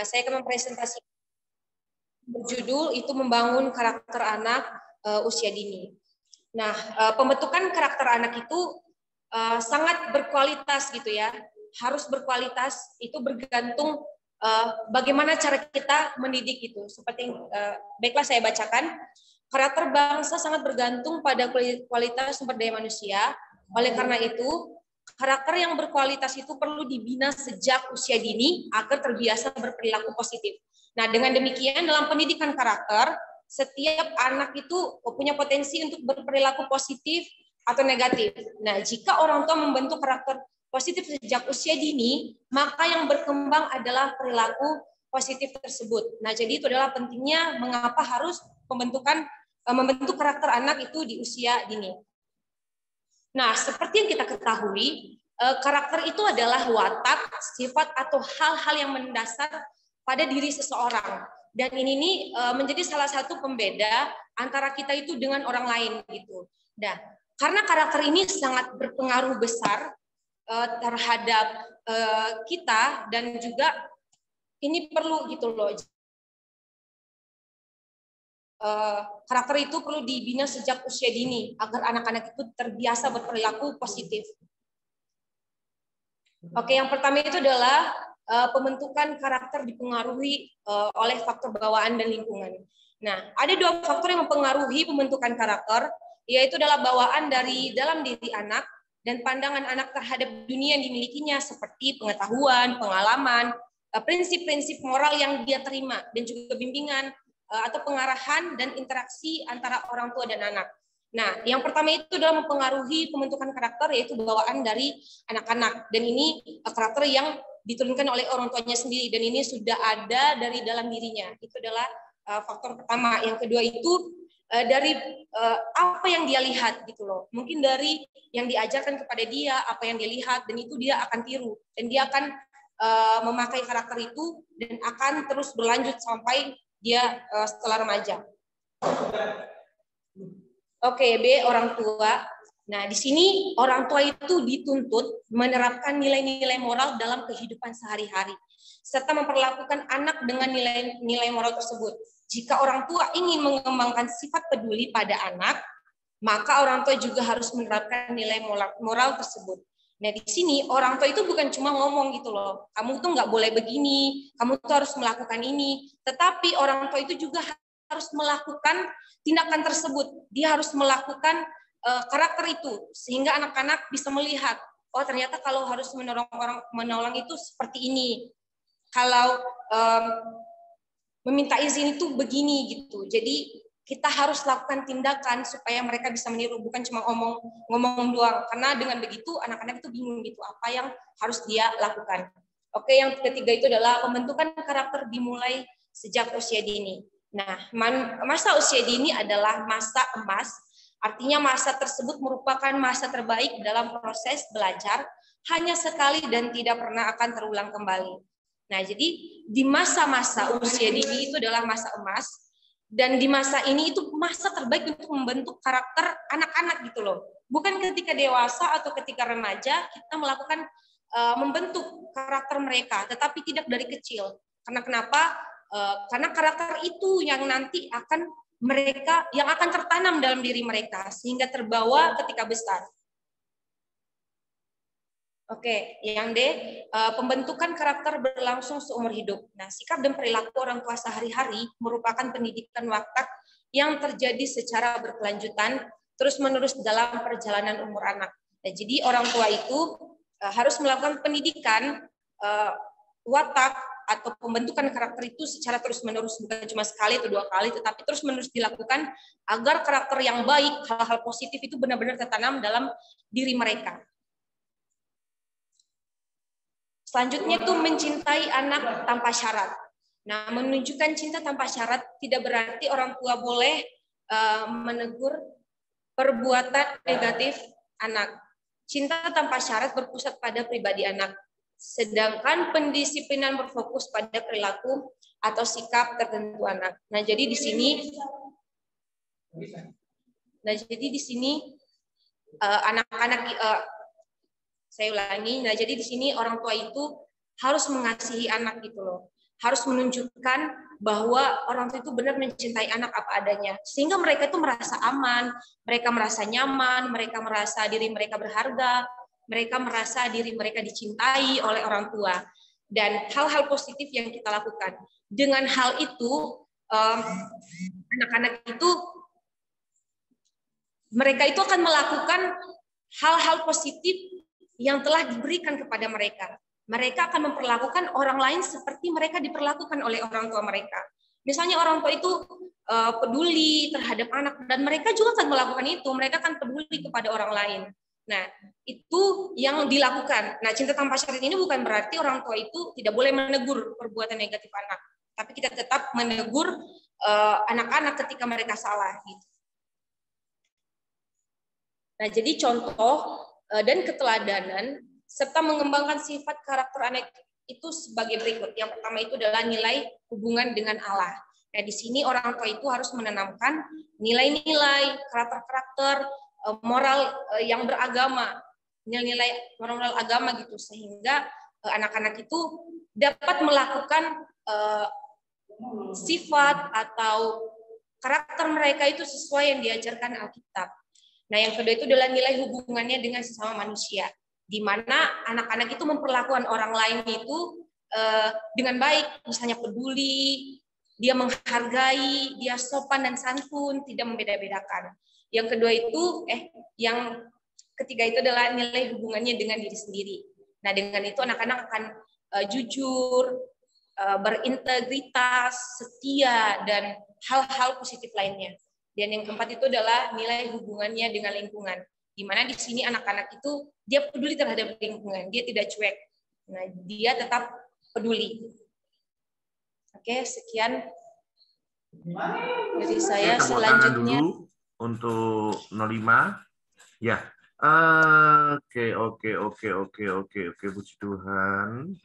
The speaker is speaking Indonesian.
Saya akan mempresentasikan berjudul itu membangun karakter anak usia dini. Nah, pembentukan karakter anak itu sangat berkualitas gitu ya, harus berkualitas. Itu bergantung bagaimana cara kita mendidik itu. Seperti baiklah saya bacakan, karakter bangsa sangat bergantung pada kualitas sumber daya manusia. Oleh karena itu, karakter yang berkualitas itu perlu dibina sejak usia dini agar terbiasa berperilaku positif. Nah, dengan demikian dalam pendidikan karakter, setiap anak itu punya potensi untuk berperilaku positif atau negatif. Nah, jika orang tua membentuk karakter positif sejak usia dini, maka yang berkembang adalah perilaku positif tersebut. Nah, jadi itu adalah pentingnya mengapa harus membentuk karakter anak itu di usia dini. Nah, seperti yang kita ketahui, karakter itu adalah watak, sifat, atau hal-hal yang mendasar pada diri seseorang. Dan ini menjadi salah satu pembeda antara kita itu dengan orang lain gitu. Nah, karena karakter ini sangat berpengaruh besar terhadap kita dan juga ini perlu gitu loh. Karakter itu perlu dibina sejak usia dini agar anak-anak itu terbiasa berperilaku positif. Oke, yang pertama itu adalah pembentukan karakter dipengaruhi oleh faktor bawaan dan lingkungan. Nah, ada dua faktor yang mempengaruhi pembentukan karakter, yaitu adalah bawaan dari dalam diri anak dan pandangan anak terhadap dunia yang dimilikinya seperti pengetahuan, pengalaman, prinsip-prinsip moral yang dia terima dan juga bimbingan atau pengarahan dan interaksi antara orang tua dan anak. Nah, yang pertama itu adalah mempengaruhi pembentukan karakter, yaitu bawaan dari anak-anak. Dan ini karakter yang diturunkan oleh orang tuanya sendiri, dan ini sudah ada dari dalam dirinya. Itu adalah faktor pertama. Yang kedua itu dari apa yang dia lihat gitu loh. Mungkin dari yang diajarkan kepada dia, apa yang dia lihat, dan itu dia akan tiru. Dan dia akan memakai karakter itu dan akan terus berlanjut sampai dia setelah remaja. Oke, B, orang tua. Nah, di sini orang tua itu dituntut menerapkan nilai-nilai moral dalam kehidupan sehari-hari, serta memperlakukan anak dengan nilai-nilai moral tersebut. Jika orang tua ingin mengembangkan sifat peduli pada anak, maka orang tua juga harus menerapkan nilai moral tersebut. Nah, di sini orang tua itu bukan cuma ngomong gitu loh, kamu tuh nggak boleh begini, kamu tuh harus melakukan ini, tetapi orang tua itu juga harus melakukan tindakan tersebut. Dia harus melakukan karakter itu sehingga anak-anak bisa melihat, oh ternyata kalau harus menolong itu seperti ini. Kalau meminta izin itu begini gitu. Jadi kita harus lakukan tindakan supaya mereka bisa meniru, bukan cuma ngomong doang. Karena dengan begitu anak-anak itu bingung gitu apa yang harus dia lakukan. Oke, yang ketiga itu adalah pembentukan karakter dimulai sejak usia dini. Nah, masa usia dini adalah masa emas, artinya masa tersebut merupakan masa terbaik dalam proses belajar, hanya sekali dan tidak pernah akan terulang kembali. Nah, jadi di masa-masa usia dini itu adalah masa emas, dan di masa ini itu masa terbaik untuk membentuk karakter anak-anak gitu loh. Bukan ketika dewasa atau ketika remaja kita melakukan membentuk karakter mereka, tetapi tidak dari kecil. Karena kenapa? Karena karakter itu yang nanti akan tertanam dalam diri mereka sehingga terbawa ketika besar. Oke, yang D, pembentukan karakter berlangsung seumur hidup. Nah, sikap dan perilaku orang tua sehari-hari merupakan pendidikan watak yang terjadi secara berkelanjutan terus-menerus dalam perjalanan umur anak. Nah, jadi orang tua itu harus melakukan pendidikan watak atau pembentukan karakter itu secara terus-menerus, bukan cuma sekali atau dua kali, tetapi terus-menerus dilakukan agar karakter yang baik, hal-hal positif itu benar-benar tertanam dalam diri mereka. Selanjutnya itu mencintai anak tanpa syarat. Nah, menunjukkan cinta tanpa syarat tidak berarti orang tua boleh menegur perbuatan negatif anak. Cinta tanpa syarat berpusat pada pribadi anak. Sedangkan pendisiplinan berfokus pada perilaku atau sikap tertentu anak. Nah, jadi di sini anak-anak saya ulangi. Nah, jadi di sini orang tua itu harus mengasihi anak gitu loh. harus menunjukkan bahwa orang tua itu benar mencintai anak apa adanya, sehingga mereka itu merasa aman, mereka merasa nyaman, mereka merasa diri mereka berharga, mereka merasa diri mereka dicintai oleh orang tua, dan hal-hal positif yang kita lakukan. Dengan hal itu, anak-anak itu mereka itu akan melakukan hal-hal positif yang telah diberikan kepada mereka. Mereka akan memperlakukan orang lain seperti mereka diperlakukan oleh orang tua mereka. Misalnya orang tua itu peduli terhadap anak, dan mereka juga akan melakukan itu. Mereka akan peduli kepada orang lain. Nah, itu yang dilakukan. Nah, cinta tanpa syarat ini bukan berarti orang tua itu tidak boleh menegur perbuatan negatif anak, tapi kita tetap menegur anak-anak ketika mereka salah. Gitu. Nah, jadi contoh dan keteladanan serta mengembangkan sifat karakter anak itu sebagai berikut. Yang pertama itu adalah nilai hubungan dengan Allah. Nah, di sini orang tua itu harus menanamkan nilai-nilai, karakter-karakter, moral yang beragama, nilai-nilai moral agama gitu, sehingga anak-anak itu dapat melakukan sifat atau karakter mereka itu sesuai yang diajarkan Alkitab. Nah, yang kedua itu adalah nilai hubungannya dengan sesama manusia, di mana anak-anak itu memperlakukan orang lain itu dengan baik, misalnya peduli, dia menghargai, dia sopan dan santun, tidak membeda-bedakan. Yang kedua itu, yang ketiga itu adalah nilai hubungannya dengan diri sendiri. Nah, dengan itu anak-anak akan jujur, berintegritas, setia, dan hal-hal positif lainnya. Dan yang keempat itu adalah nilai hubungannya dengan lingkungan, di mana di sini anak-anak itu dia peduli terhadap lingkungan, dia tidak cuek. Nah, dia tetap peduli. Oke, sekian dari saya. Selanjutnya dulu untuk 05. Ya. Oke, puji Tuhan.